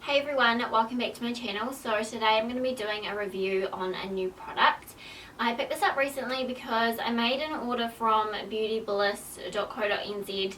Hey everyone, welcome back to my channel. So today I'm going to be doing a review on a new product. I picked this up recently because I made an order from beautybliss.co.nz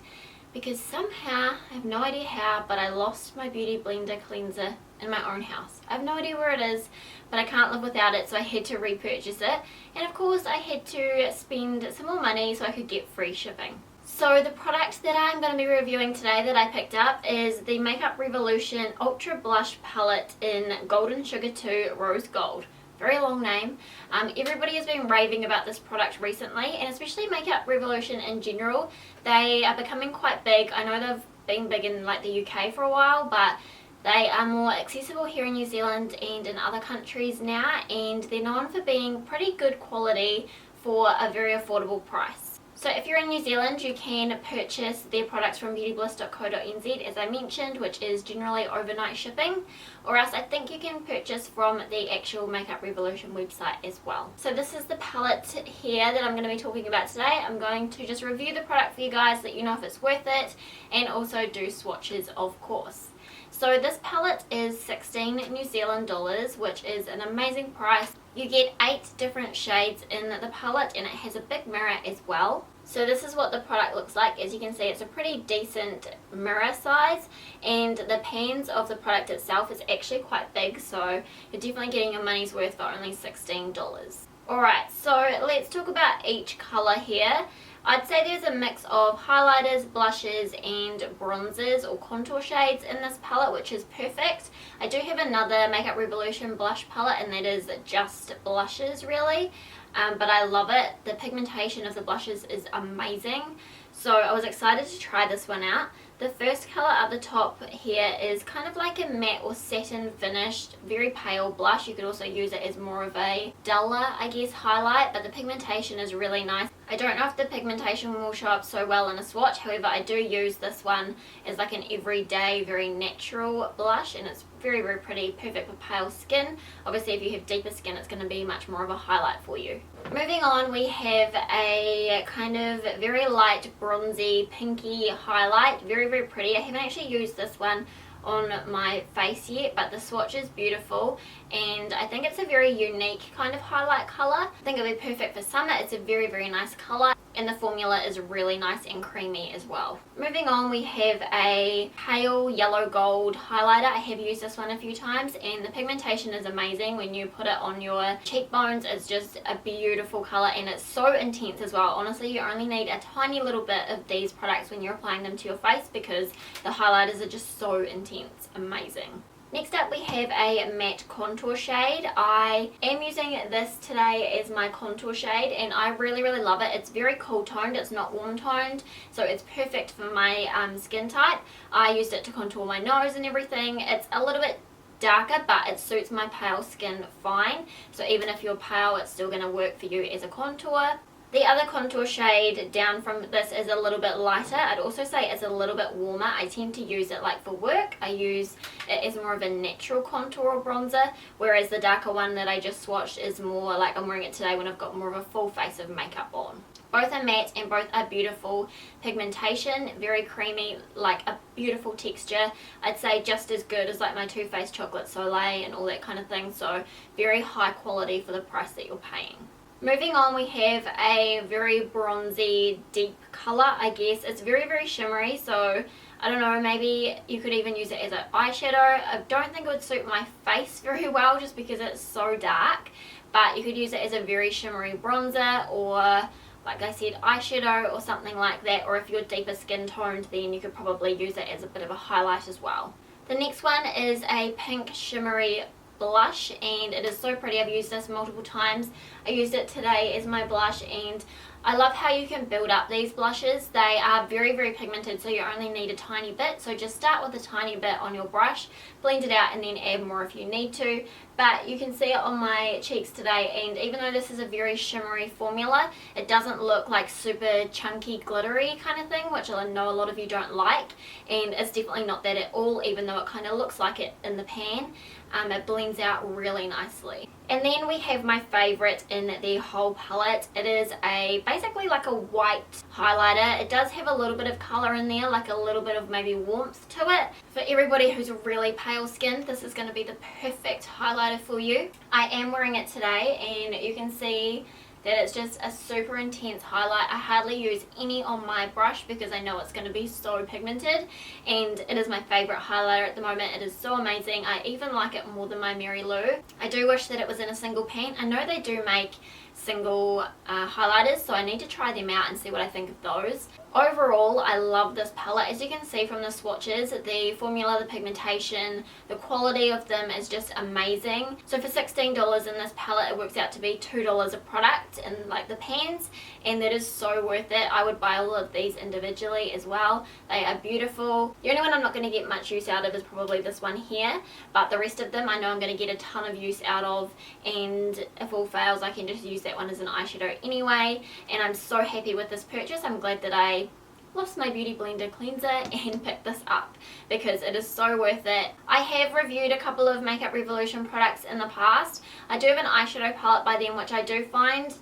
because somehow, I have no idea how, but I lost my Beauty Blender cleanser in my own house. I have no idea where it is, but I can't live without it, so I had to repurchase it. And of course I had to spend some more money so I could get free shipping. So the product that I'm going to be reviewing today that I picked up is the Makeup Revolution Ultra Blush Palette in Golden Sugar 2 Rose Gold. Very long name. Everybody has been raving about this product recently, and especially Makeup Revolution in general. They are becoming quite big. I know they've been big in like the UK for a while, but they are more accessible here in New Zealand and in other countries now, and they're known for being pretty good quality for a very affordable price. So if you're in New Zealand, you can purchase their products from beautybliss.co.nz, as I mentioned, which is generally overnight shipping, or else I think you can purchase from the actual Makeup Revolution website as well. So this is the palette here that I'm going to be talking about today. I'm going to just review the product for you guys, let you know if it's worth it, and also do swatches, of course. So this palette is 16 New Zealand dollars, which is an amazing price. You get 8 different shades in the palette, and it has a big mirror as well. So this is what the product looks like. As you can see, it's a pretty decent mirror size, and the pans of the product itself is actually quite big, so you're definitely getting your money's worth for only $16. Alright, so let's talk about each colour here. I'd say there's a mix of highlighters, blushes and bronzers or contour shades in this palette, which is perfect. I do have another Makeup Revolution blush palette, and that is just blushes really, but I love it. The pigmentation of the blushes is amazing, so I was excited to try this one out. The first colour at the top here is kind of like a matte or satin finished, very pale blush. You could also use it as more of a duller, I guess, highlight, but the pigmentation is really nice. I don't know if the pigmentation will show up so well in a swatch, however I do use this one as like an everyday, very natural blush, and it's very, very pretty, perfect for pale skin. Obviously if you have deeper skin, it's going to be much more of a highlight for you. Moving on, we have a kind of very light bronzy pinky highlight, very, very pretty. I haven't actually used this one on my face yet, but the swatch is beautiful, and I think it's a very unique kind of highlight colour. I think it'll be perfect for summer. It's a very, very nice colour, and the formula is really nice and creamy as well. Moving on, we have a pale yellow gold highlighter. I have used this one a few times, and the pigmentation is amazing. When you put it on your cheekbones, it's just a beautiful colour, and it's so intense as well. Honestly, you only need a tiny little bit of these products when you're applying them to your face, because the highlighters are just so intense. Amazing. Next up, we have a matte contour shade. I am using this today as my contour shade, and I really, really love it. It's very cool toned, it's not warm toned, so it's perfect for my skin type. I used it to contour my nose and everything. It's a little bit darker, but it suits my pale skin fine, so even if you're pale, it's still going to work for you as a contour. The other contour shade down from this is a little bit lighter. I'd also say it's a little bit warmer. I tend to use it like for work. I use it as more of a natural contour or bronzer, whereas the darker one that I just swatched is more like I'm wearing it today when I've got more of a full face of makeup on. Both are matte and both are beautiful pigmentation, very creamy, like a beautiful texture. I'd say just as good as like my Too Faced Chocolate Soleil and all that kind of thing, so very high quality for the price that you're paying. Moving on, we have a very bronzy deep colour, I guess. It's very, very shimmery, so I don't know, maybe you could even use it as an eyeshadow. I don't think it would suit my face very well just because it's so dark, but you could use it as a very shimmery bronzer, or like I said, eyeshadow or something like that, or if you're deeper skin toned, then you could probably use it as a bit of a highlight as well. The next one is a pink shimmery blush, and it is so pretty. I've used this multiple times. I used it today as my blush, and I love how you can build up these blushes. They are very, very pigmented, so you only need a tiny bit. So just start with a tiny bit on your brush, blend it out, and then add more if you need to. But you can see it on my cheeks today, and even though this is a very shimmery formula, it doesn't look like super chunky, glittery kind of thing, which I know a lot of you don't like, and it's definitely not that at all, even though it kind of looks like it in the pan. It blends out really nicely. And then we have my favourite in the whole palette. It is basically like a white highlighter. It does have a little bit of colour in there, like a little bit of maybe warmth to it. For everybody who's really pale skin, this is going to be the perfect highlighter for you. I am wearing it today and you can see that it's just a super intense highlight. I hardly use any on my brush because I know it's going to be so pigmented, and it is my favourite highlighter at the moment. It is so amazing. I even like it more than my Mary Lou. I do wish that it was in a single pan. I know they do make single highlighters, so I need to try them out and see what I think of those. Overall, I love this palette. As you can see from the swatches, the formula, the pigmentation, the quality of them is just amazing. So for $16 in this palette, it works out to be $2 a product in like the pans, and that is so worth it. I would buy all of these individually as well. They are beautiful. The only one I'm not going to get much use out of is probably this one here, but the rest of them I know I'm going to get a ton of use out of, and if all fails I can just use that one as an eyeshadow anyway. And I'm so happy with this purchase. I'm glad that I lost my beauty blender cleanser and picked this up because it is so worth it. I have reviewed a couple of Makeup Revolution products in the past. I do have an eyeshadow palette by them, which I do find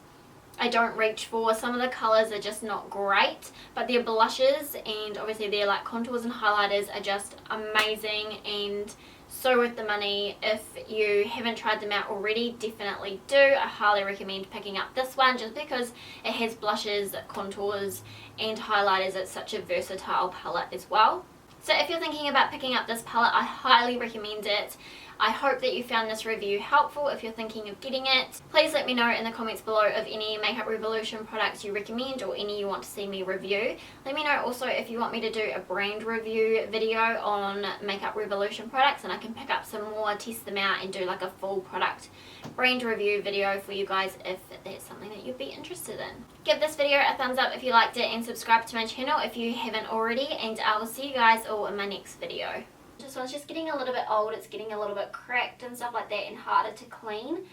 I don't reach for. Some of the colours are just not great, but their blushes and obviously their like contours and highlighters are just amazing and so worth the money. If you haven't tried them out already, definitely do. I highly recommend picking up this one just because it has blushes, contours and highlighters. It's such a versatile palette as well. So if you're thinking about picking up this palette, I highly recommend it. I hope that you found this review helpful. If you're thinking of getting it, please let me know in the comments below of any Makeup Revolution products you recommend or any you want to see me review. Let me know also if you want me to do a brand review video on Makeup Revolution products, and I can pick up some more, test them out and do like a full product brand review video for you guys if that's something that you'd be interested in. Give this video a thumbs up if you liked it and subscribe to my channel if you haven't already, and I will see you guys all in my next video. This one's just getting a little bit old, it's getting a little bit cracked and stuff like that and harder to clean.